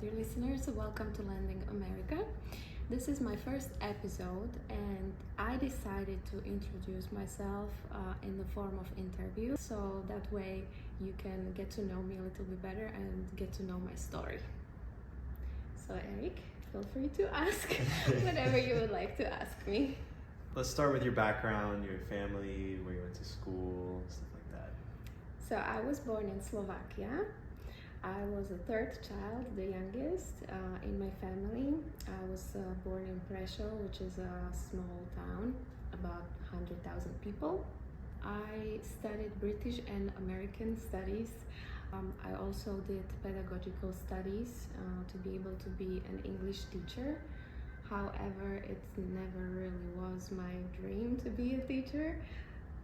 dear listeners, welcome to Landing America. This is my first episode, and I decided to introduce myself in the form of interview, so that way you can get to know me a little bit better and get to know my story. So Eric, feel free to ask whatever you would like to ask me. Let's start with your background, your family, where you went to school, stuff like that. So I was born in Slovakia. I was the third child, the youngest in my family. I was born in Prešov, which is a small town, about 100,000 people. I studied British and American studies. I also did pedagogical studies to be able to be an English teacher. However, it never really was my dream to be a teacher,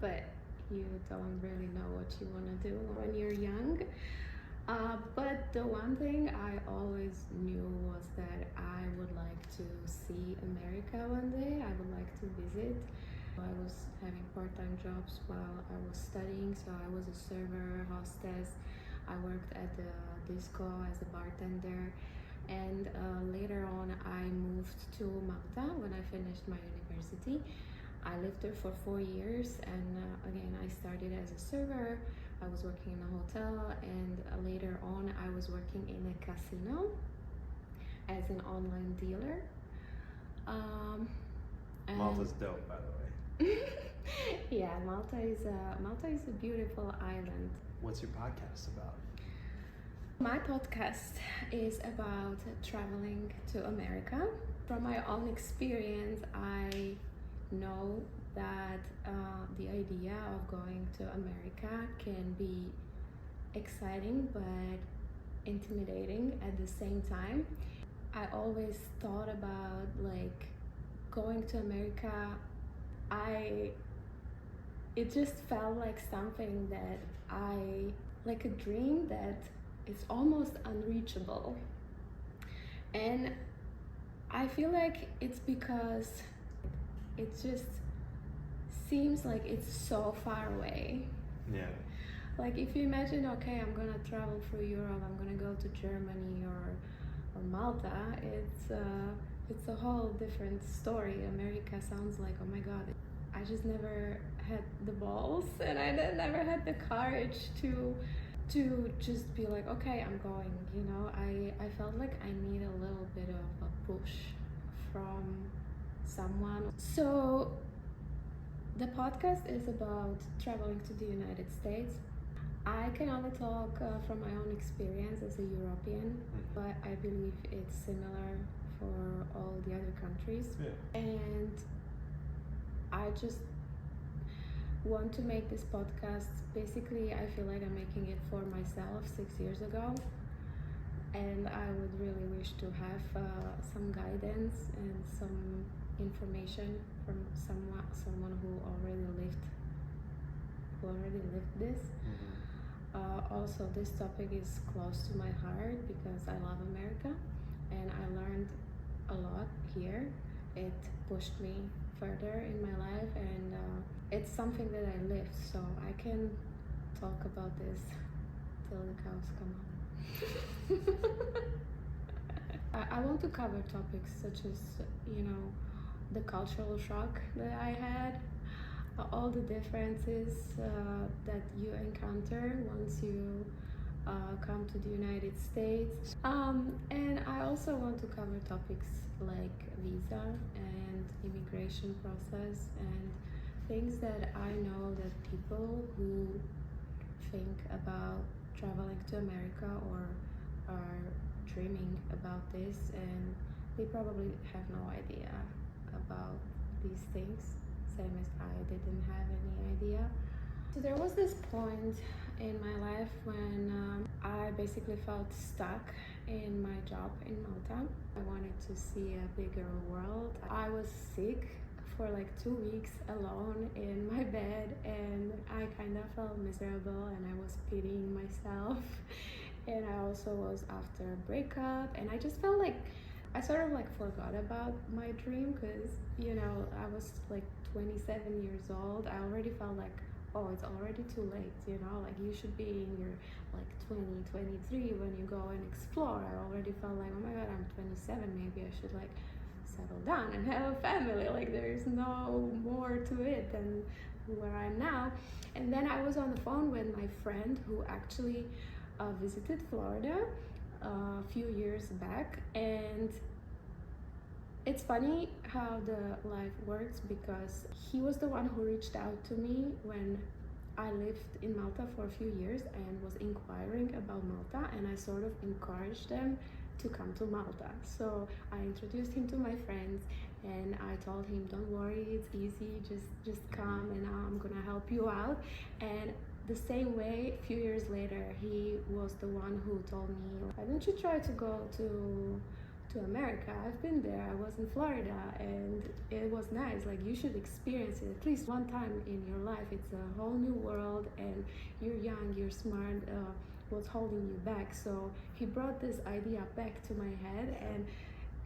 but you don't really know what you want to do when you're young. But the one thing I always knew was that I would like to see America one day. I would like to visit. I was having part-time jobs while I was studying, so I was a server, hostess. I worked at the disco as a bartender, and later on I moved to Malta when I finished my university. I lived there for 4 years, and again I started as a server. I was working in a hotel, and later on I was working in a casino as an online dealer. Malta's dope, by the way. Yeah, Malta is a beautiful island. What's your podcast about? My podcast is about traveling to America. From my own experience, I know that the idea of going to America can be exciting but intimidating at the same time. I always thought about going to America. It just felt like something that like a dream that is almost unreachable. And I feel like it's because it just seems like it's so far away. Yeah. Like if you imagine, okay, I'm gonna travel through Europe, I'm gonna go to Germany or Malta, it's a whole different story. America sounds like, oh my god, I just never had the balls and I never had the courage to just be like, okay, I'm going, you know. I felt like I need a little bit of a push from someone. So the podcast is about traveling to the United States. I can only talk from my own experience as a European, but I believe it's similar for all the other countries. Yeah. And I just want to make this podcast. Basically, I feel like I'm making it for myself 6 years ago, and I would really wish to have some guidance and some information from someone who already lived this. Also, this topic is close to my heart because I love America and I learned a lot here. It pushed me further in my life, and it's something that I lived, so I can talk about this till the cows come home. I want to cover topics such as, the cultural shock that I had, all the differences that you encounter once you come to the United States. And I also want to cover topics like visa and immigration process and things that I know that people who think about traveling to America or are dreaming about this, and they probably have no idea about these things, same as I didn't have any idea. So there was this point in my life when I basically felt stuck in my job in Malta. I wanted to see a bigger world. I was sick for like 2 weeks alone in my bed, and I kind of felt miserable and I was pitying myself. And I also was after a breakup, and I just felt like I sort of forgot about my dream because, I was like 27 years old. I already felt like, oh, it's already too late, you know, like you should be in your like 20, 23 when you go and explore. I already felt like, oh my god, I'm 27, maybe I should like settle down and have a family. Like there's no more to it than where I'm now. And then I was on the phone with my friend who actually visited Florida a few years back, and it's funny how the life works, because he was the one who reached out to me when I lived in Malta for a few years and was inquiring about Malta, and I sort of encouraged them to come to Malta. So I introduced him to my friends, and I told him, don't worry, it's easy, just come and I'm gonna help you out. And the same way, a few years later, he was the one who told me, why don't you try to go to America? I've been there. I was in Florida and it was nice. Like, you should experience it at least one time in your life. It's a whole new world, and you're young, you're smart. What's holding you back? So he brought this idea back to my head, and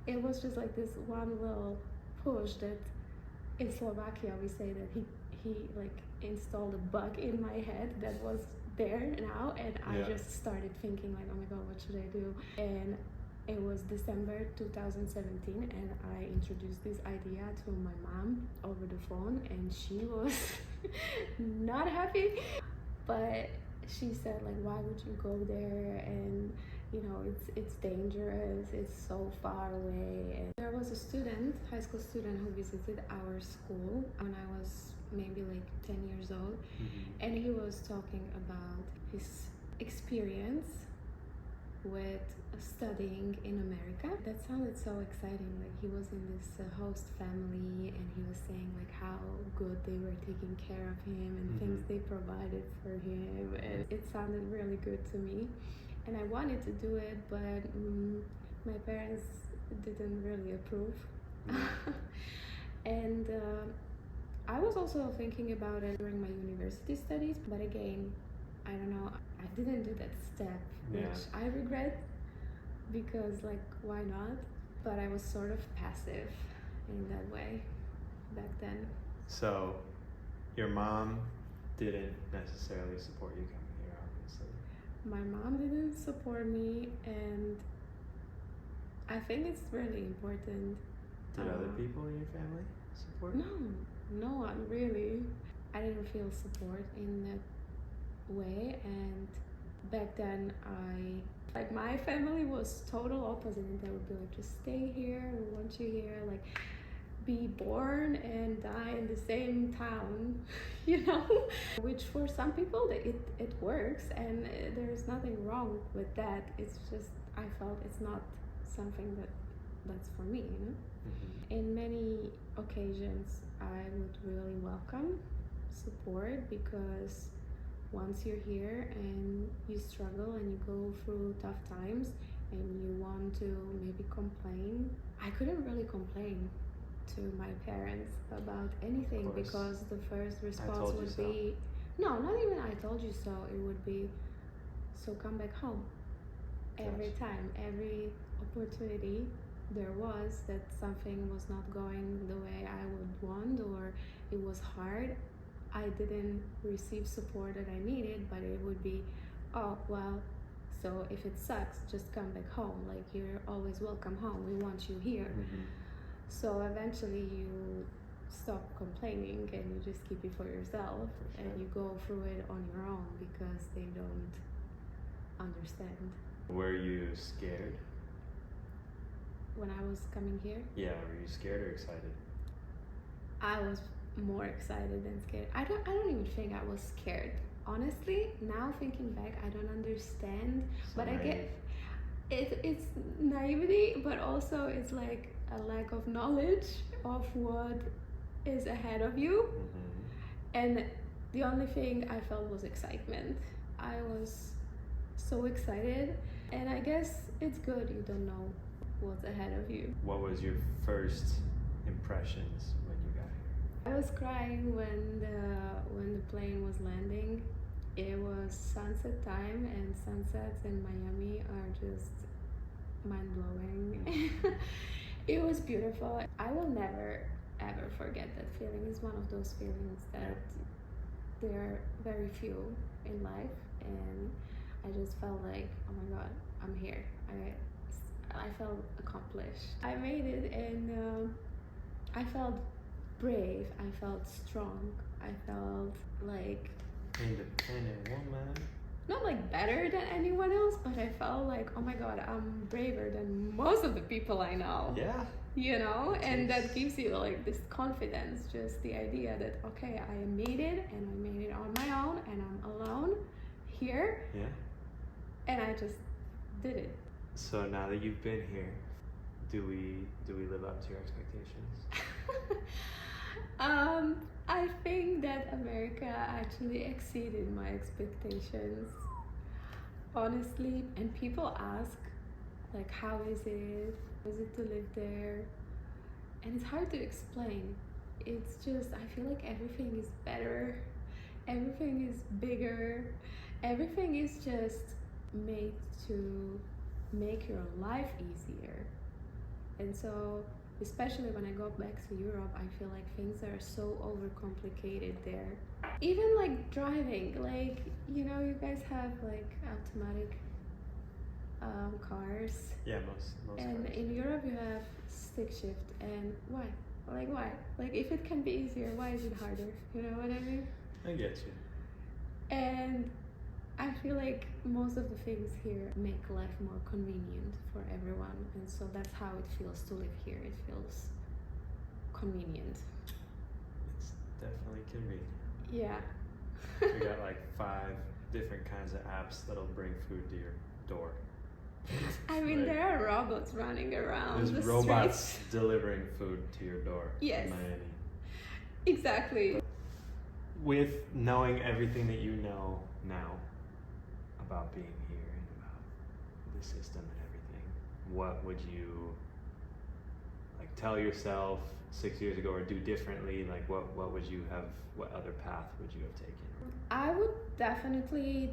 it was just like this one little push that in Slovakia we say that he like installed a bug in my head that was there now, and I just started thinking like, oh my god, what should I do? And it was December 2017, and I introduced this idea to my mom over the phone, and she was not happy. But she said, like, why would you go there? And you know, it's dangerous, it's so far away. And there was a student, high school student, who visited our school when I was maybe like 10 years old, and he was talking about his experience with studying in America. That sounded so exciting. Like, he was in this host family, and he was saying like how good they were taking care of him and things they provided for him, and it sounded really good to me, and I wanted to do it, but my parents didn't really approve. And I was also thinking about it during my university studies, but again, I don't know, I didn't do that step, which I regret, because like, why not? But I was sort of passive in that way back then. So your mom didn't necessarily support you coming here, obviously. My mom didn't support me, and I think it's really important. Did other people in your family support? No one really. I didn't feel support in that way, and back then my family was total opposite, and they would be like, just stay here, we want you here, like be born and die in the same town, you know, which for some people it works, and there's nothing wrong with that. It's just, I felt it's not something that's for me, you know. In many occasions I would really welcome support, because once you're here and you struggle and you go through tough times and you want to maybe complain, I couldn't really complain to my parents about anything, because the first response would be, no, not even I told you so. It would be, so come back home. Every time, every opportunity there was that something was not going the way I would want, or it was hard, I didn't receive support that I needed, but it would be, oh, well, so if it sucks, just come back home. Like, you're always welcome home. We want you here. So eventually you stop complaining and you just keep it for yourself, and you go through it on your own, because they don't understand. Were you scared? When I was coming here? Yeah, were you scared or excited? I was more excited than scared. I don't even think I was scared. Honestly, now thinking back, I don't understand. But I get it's naivety, but also it's like a lack of knowledge of what is ahead of you. And the only thing I felt was excitement. I was so excited, and I guess it's good you don't know what's ahead of you. What was your first impressions when you got here? I was crying when the plane was landing. It was sunset time, and sunsets in Miami are just mind-blowing. It was beautiful. I will never ever forget that feeling. It's one of those feelings that there are very few in life, and I just felt like, oh my god, I'm here. I felt accomplished. I made it, and I felt brave. I felt strong. I felt like Independent woman. not like better than anyone else, but I felt like, oh my god, I'm braver than most of the people I know. Yeah. You know, and that gives you like this confidence, just the idea that okay, I made it, and I made it on my own, and I'm alone here, Yeah. and I just did it. So now that you've been here, do we live up to your expectations? I think that America actually exceeded my expectations, honestly. And people ask, like, how is it? How is it to live there? And it's hard to explain. It's just, I feel like everything is better, everything is bigger, everything is just made to make your life easier. And so, especially when I go back to Europe, I feel like things are so overcomplicated there. Even like driving, like, you know, you guys have like automatic cars. Yeah, most And cars. in Europe you have stick shift, and why? Like why? Like if it can be easier, why is it harder? You know what I mean? I get you. And I feel like most of the things here make life more convenient for everyone, and so that's how it feels to live here. It feels convenient. It's definitely convenient. Yeah. We got like 5 different kinds of apps that'll bring food to your door. I mean, Like, there are robots running around there's the robots streets. delivering food to your door Yes. in Miami. Exactly. With knowing everything that you know now about being here and about the system and everything, what would you like tell yourself 6 years ago or do differently? Like what would you have, what other path would you have taken? I would definitely